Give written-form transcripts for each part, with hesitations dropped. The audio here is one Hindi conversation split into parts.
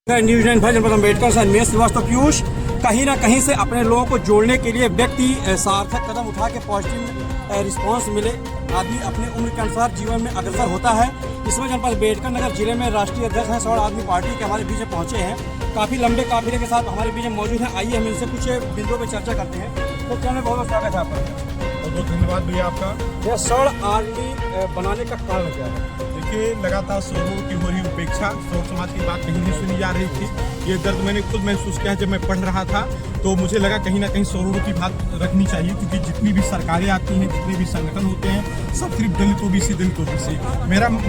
न्यूज 9 जनपद अम्बेडकर से अन्वेष श्रीवास्तव पीयूष कहीं ना कहीं से अपने लोगों को जोड़ने के लिए व्यक्ति सार्थक कदम उठा के पॉजिटिव रिस्पांस मिले आदमी अपने उम्र के अनुसार जीवन में अग्रसर होता है। इसमें जनपद अम्बेडकर नगर जिले में राष्ट्रीय अध्यक्ष हैं 100 आदमी पार्टी के हमारे बीच में पहुंचे हैं। काफ़ी लंबे काफिले के साथ हमारे बीच में मौजूद हैं। आइए हम इनसे कुछ बिंदुओं पर चर्चा करते हैं। तो चैनल बहुत स्वागत है आपका। बहुत बहुत धन्यवाद भैया आपका। यह 100 आदमी बनाने का कारण क्या है? देखिए, लगातार शोरों की हो रही उपेक्षा, शोर समाज की बात कहीं नहीं सुनी जा रही थी। ये दर्द मैंने खुद महसूस किया जब मैं पढ़ रहा था, तो मुझे लगा कहीं ना कहीं शोरों की बात रखनी चाहिए, क्योंकि जितनी भी सरकारें आती हैं, जितने भी संगठन होते हैं, सब सिर्फ दलित ओबीसी।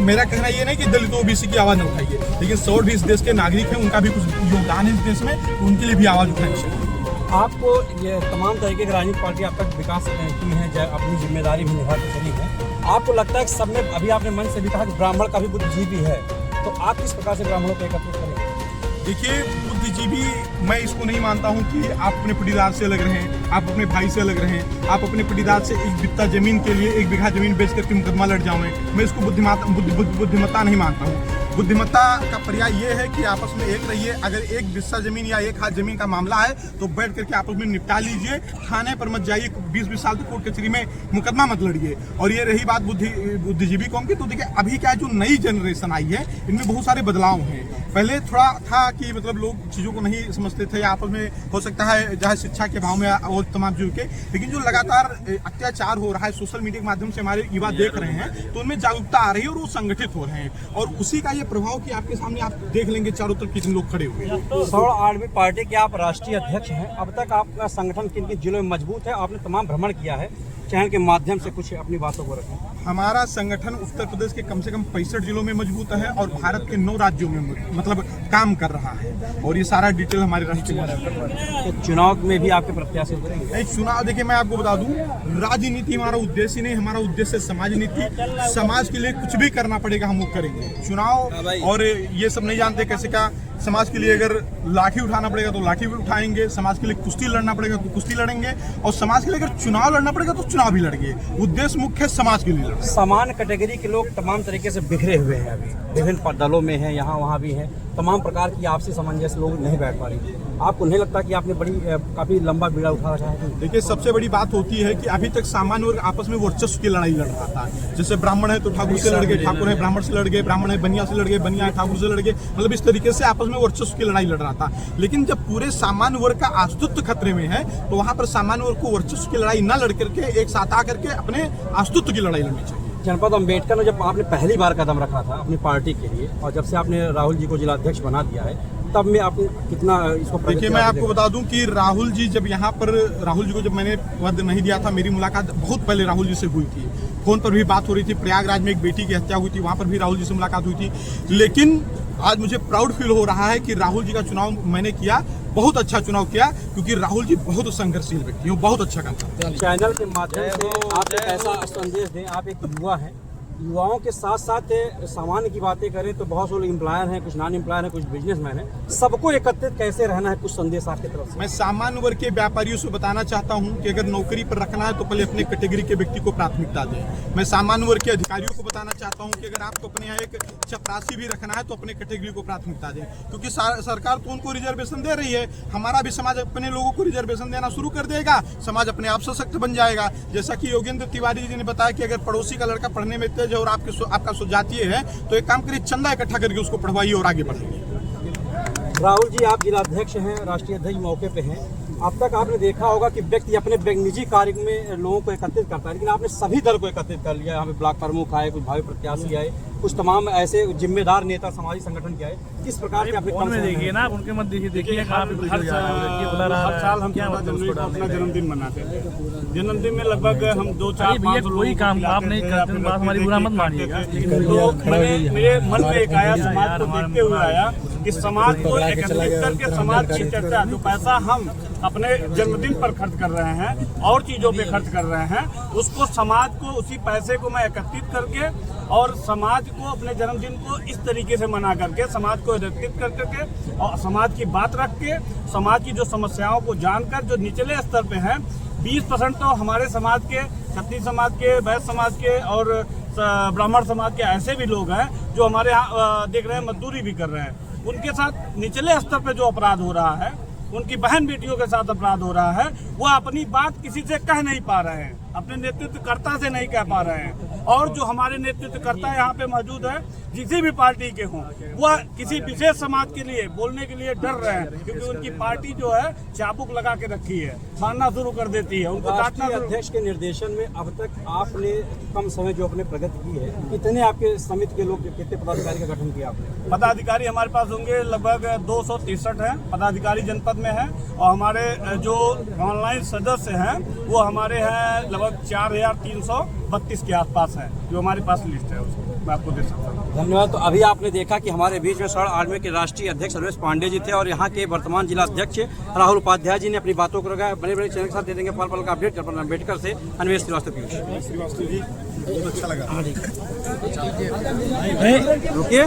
मेरा कहना ये नहीं कि दलित ओबीसी की आवाज़ न उठाइए, लेकिन 100 भी इस देश के नागरिक हैं, उनका भी कुछ योगदान है इस देश में, तो उनके लिए भी आवाज़ उठानी चाहिए। आपको ये तमाम तरीके की राजनीतिक पार्टी आप तक विकास की है, अपनी जिम्मेदारी भी निभाते चली है। आपको लगता है कि सब में, अभी आपने मन से भी कहा कि ब्राह्मण का भी बुद्धिजीवी है, तो आप किस प्रकार से ब्राह्मणों को एकत्रित करेंगे? देखिए, बुद्धिजीवी मैं इसको नहीं मानता हूँ कि आप अपने पटीदार से अलग रहें, आप अपने भाई से अलग रहें, आप अपने पटीदार से एक बित्ता जमीन के लिए 1 बीघा जमीन बेच करके मुकदमा लड़ जाओगे। मैं इसको बुद्धिमत्ता नहीं मानता हूँ। बुद्धिमत्ता का पर्याय ये है कि आपस में एक रहिए। अगर 1 बिस्सा जमीन या 1 हाथ जमीन का मामला है तो बैठ करके आपस में निपटा लीजिए। थाने पर मत जाइए, 20-20 साल तक कोर्ट कचहरी में मुकदमा मत लड़िए। और ये रही बात बुद्धिजीवी कौन की, तो देखिए अभी क्या जो नई जनरेशन आई है, इनमें बहुत सारे बदलाव हैं। पहले थोड़ा था कि मतलब लोग चीज़ों को नहीं समझते थे, आपस में हो सकता है जहाँ शिक्षा के भाव में और तमाम चीज़ों के, लेकिन जो लगातार अत्याचार हो रहा है सोशल मीडिया के माध्यम से हमारे युवा देख रहे हैं, तो उनमें जागरूकता आ रही है और वो संगठित हो रहे हैं। और उसी का ये प्रभाव कि आपके सामने आप देख लेंगे चारों तरफ कितने लोग खड़े हुए हैं। 100 आदमी पार्टी के आप राष्ट्रीय अध्यक्ष हैं। अब तक आपका संगठन किन किन जिलों में मजबूत है? आपने तमाम भ्रमण किया है, चैनल के माध्यम से कुछ अपनी बातों को रखें। हमारा संगठन उत्तर प्रदेश के कम से कम 65 जिलों में मजबूत है और भारत के 9 राज्यों में मतलब काम कर रहा है, और ये सारा डिटेल हमारे राष्ट्रीय तो चुनाव में भी आपके प्रत्याशी उतरेंगे? चुनाव देखिए, मैं आपको बता दूं, राजनीति हमारा उद्देश्य नहीं, हमारा उद्देश्य समाज नीति। समाज के लिए कुछ भी करना पड़ेगा, हम वो करेंगे। चुनाव और ये सब नहीं जानते कैसे क्या। समाज के लिए अगर लाठी उठाना पड़ेगा तो लाठी भी उठाएंगे, समाज के लिए कुश्ती लड़ना पड़ेगा तो कुश्ती लड़ेंगे, और समाज के लिए अगर चुनाव लड़ना पड़ेगा तो चुनाव भी लड़ेंगे। उद्देश्य मुख्य समाज के लिए लड़ना। समान कैटेगरी के लोग तमाम तरीके से बिखरे हुए हैं, अभी विभिन्न दलों में हैं, यहाँ वहाँ भी हैं, तमाम प्रकार की आपसी सामंजस्य लोग नहीं बैठ पा रही। आपको नहीं लगता कि आपने काफी लंबा बीड़ा उठा रखा है? देखिए, सबसे बड़ी बात होती है कि अभी तक सामान्य वर्ग आपस में वर्चस्व की लड़ाई लड़ रहा था। जैसे ब्राह्मण है तो ठाकुर से लड़ गए, ठाकुर है ब्राह्मण से लड़ गए, ब्राह्मण है बनिया से लड़ गए, बनिया है ठाकुर से लड़ गए, मतलब इस तरीके से आपस में वर्चस्व की लड़ाई लड़ रहा था। लेकिन जब पूरे सामान्य वर्ग का अस्तित्व खतरे में है, तो वहाँ पर सामान्य वर्ग को वर्चस्व की लड़ाई न लड़ करके एक साथ आकर के अपने अस्तित्व की लड़ाई लड़नी चाहिए। जनपद अम्बेडकर में जब आपने पहली बार कदम रखा था अपनी पार्टी के लिए, और जब से आपने राहुल जी को जिलाध्यक्ष बना दिया है, तब में आपने कितना इसको? देखिए, मैं आपको बता दूं कि राहुल जी जब यहाँ पर, राहुल जी को जब मैंने पद नहीं दिया था, मेरी मुलाकात बहुत पहले राहुल जी से हुई थी। फोन पर भी बात हो रही थी, प्रयागराज में एक बेटी की हत्या हुई थी, वहाँ पर भी राहुल जी से मुलाकात हुई थी। लेकिन आज मुझे प्राउड फील हो रहा है कि राहुल जी का चुनाव मैंने किया, बहुत अच्छा चुनाव किया, क्योंकि राहुल जी बहुत संघर्षशील व्यक्ति हैं, बहुत अच्छा काम करते हैं। चैनल के माध्यम से आप एक ऐसा संदेश दें, आप एक युवा हैं, युवाओं के साथ साथ सामान्य की बातें करें तो बहुत से लोग एम्प्लॉयर हैं, कुछ नॉन एम्प्लॉयर हैं, कुछ बिजनेसमैन हैं, सबको एकत्रित कैसे रहना है, कुछ संदेश आपकी तरफ से? मैं सामान्य वर्ग के व्यापारियों से बताना चाहता हूं कि अगर नौकरी पर रखना है तो पहले अपने कैटेगरी के व्यक्ति को प्राथमिकता दें। मैं सामान्य वर्ग के अधिकारियों को बताना चाहता हूं कि अगर आपको अपने यहाँ एक चपरासी भी रखना है तो अपने कैटेगरी को प्राथमिकता दें, क्योंकि सरकार तो उनको रिजर्वेशन दे रही है। हमारा भी समाज अपने लोगों को रिजर्वेशन देना शुरू कर देगा, समाज अपने आप सशक्त बन जाएगा। जैसा कि योगेंद्र तिवारी जी ने बताया कि अगर पड़ोसी का लड़का पढ़ने में तेज है और आपका सुजातीय है, तो एक काम करिए, चंदा इकट्ठा करके उसको पढ़वाइए और आगे बढ़ाइए। राहुल जी, आप जिलाध्यक्ष हैं, राष्ट्रीय अध्यक्ष मौके पे हैं। अब तक आपने देखा होगा कि व्यक्ति अपने निजी कार्य में लोगों को एकत्रित करता है, लेकिन आपने सभी दल को एकत्रित कर लिया। यहाँ पे ब्लॉक प्रमुख आए, कुछ भावी प्रत्याशी आए, कुछ तमाम ऐसे जिम्मेदार नेता सामाजिक संगठन के आए। किस प्रकार से आपने देखिए ना, उनके मत देखिए हर साल हम 14 जनवरी को अपना जन्मदिन मनाते थे। जन्मदिन में लगभग हम 2-4-5 कोई काम आप नहीं करते, बात हमारी बुरा मत मानिएगा। तो मेरे मन में एक आया, समाज को देखते हुए आया कि समाज को एकत्रित करके समाज की चर्चा, जो पैसा हम अपने जन्मदिन पर खर्च कर रहे हैं और चीजों पे खर्च कर रहे हैं, उसको समाज को, उसी पैसे को मैं एकत्रित करके और समाज को अपने जन्मदिन को इस तरीके से मना करके, समाज को एकत्रित करके और समाज की बात रख के, समाज की जो समस्याओं को जानकर, जो निचले स्तर पे हैं, 20% तो हमारे समाज के, क्षत्रिय समाज के, वैश्य समाज के और ब्राह्मण समाज के ऐसे भी लोग हैं जो हमारे यहाँ देख रहे हैं मजदूरी भी कर रहे हैं। उनके साथ निचले स्तर पे जो अपराध हो रहा है, उनकी बहन बेटियों के साथ अपराध हो रहा है, वो अपनी बात किसी से कह नहीं पा रहे हैं, अपने नेतृत्वकर्ता से नहीं कह पा रहे हैं। और जो हमारे नेतृत्वकर्ता यहाँ पे मौजूद है, किसी भी पार्टी के हों, वह किसी विशेष समाज के लिए बोलने के लिए डर रहे हैं, क्योंकि उनकी पार्टी जो है चाबुक लगा के रखी है, मारना शुरू कर देती है, उनको काटना राष्ट्रीय अध्यक्ष के निर्देशन में अब तक आपने कम समय जो अपने प्रगति की है, कितने आपके समिति के लोग, कितने पदाधिकारी का गठन किया आपने? पदाधिकारी हमारे पास होंगे लगभग 263 हैं पदाधिकारी जनपद में हैं, और हमारे जो ऑनलाइन सदस्य हैं वो हमारे हैं लगभग 4332 के आसपास हैं, जो हमारे पास लिस्ट है, उसको मैं आपको दे सकता हूँ। धन्यवाद। तो अभी आपने देखा कि हमारे बीच में स्वर्ण आर्मी के राष्ट्रीय अध्यक्ष सर्वेश पांडे जी थे और यहाँ के वर्तमान जिला अध्यक्ष राहुल उपाध्याय जी ने अपनी बातों को रखा। बड़े बड़े चैनल के साथ दे देंगे पल पल का अपडेट। कर अम्बेडकर से अन्वेष श्रीवास्तव, पीयूष श्रीवास्तव जी, बहुत अच्छा लगा। रुकिए।